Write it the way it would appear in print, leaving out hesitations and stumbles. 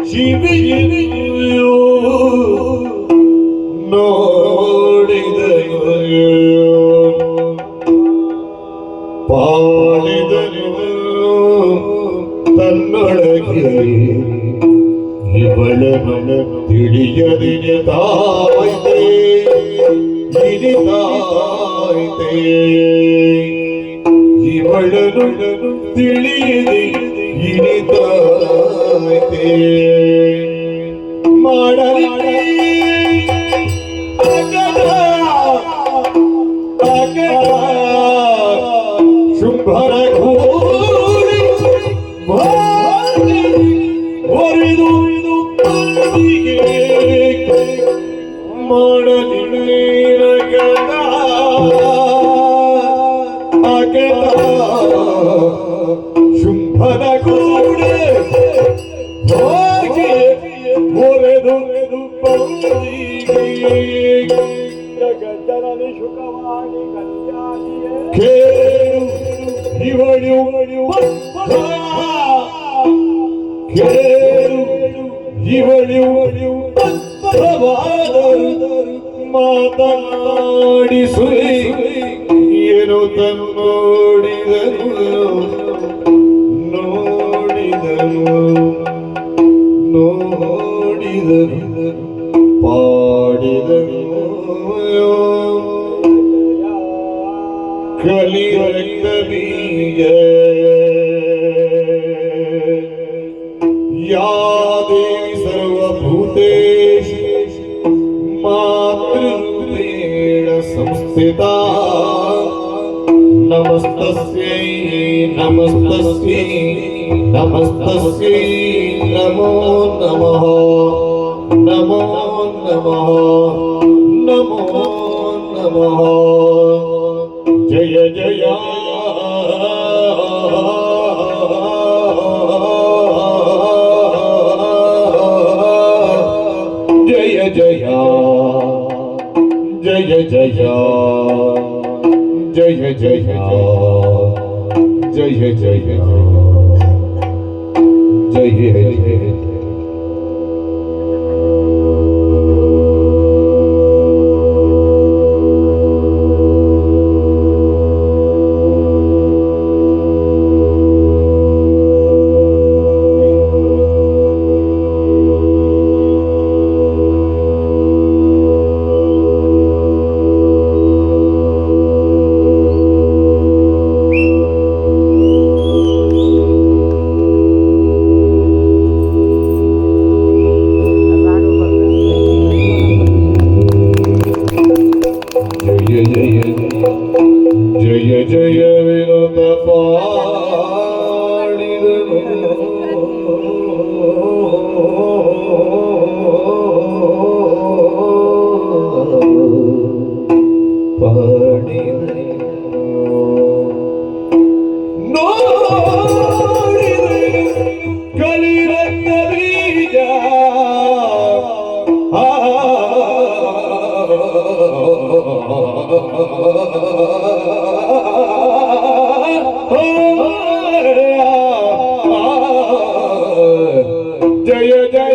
ಶಿವೆಯೋ ನೋಡಿದೆಯೋ ಪಾಡಿದನು ತನ್ನೊಳಗೆ ಇವಳನ್ನು ತಿಳಿಯದಿನಿ ತಾಯ್ತೆ ಇನಿತಾಯ್ತೆ ಇವಳನ್ನು ತಿಳಿಯದೆ ಇನಿತಾಯ್ತೆ ಮಾಡಲಿ ಶುಂಭರ ಘೋರಿ ಹೊರಿದು ಮಾಡಲಿ ಶುಂಭರ ಘೋಡೆ ಹೋಗಿ ಹೊರೆದು ಜಗಜ್ಜನನಿ ಶುಕವಾಣಿ ಕಲ್ಯಾಣಿಯೇ ಕೇಳು ಇವಳು ಕೇಳು ಇವಳು ಮಾತನಾಡಿಸು ಏನು ತನ್ನೋಡಿದನು ನೋಡಿದನು ನೋಡಿದನು ಪಾಡಿದನು ಕಲಿರಕ್ತ ಬೀಜ ಯಾ ದೇವಿ ಸರ್ವಭೂತೇಷು ಮಾತೃರೂಪೇಣ ಸಂಸ್ಥಿತಾ ನಮಸ್ತಸ್ಯೈ ನಮಸ್ತಸ್ಯೈ ನಮಸ್ತಸ್ಯೈ ನಮೋ ನಮಃ ನಮೋ ನಮಃ ನಮೋ ನಮಃ ಜಯ ಜಯ ಜಯ ಜಯ ಜಯ ಜಯ ಜಯ ಜಯ ಜಯ ಜಯ ಜಯ ಜಯ ಜಯ ಜಯ ವಿನೋದ ಪಾಡಿದನು ನೋಡಿದನು ಕಲಿರತ್ನ ಬೀಜ ಜಯ ಜಯ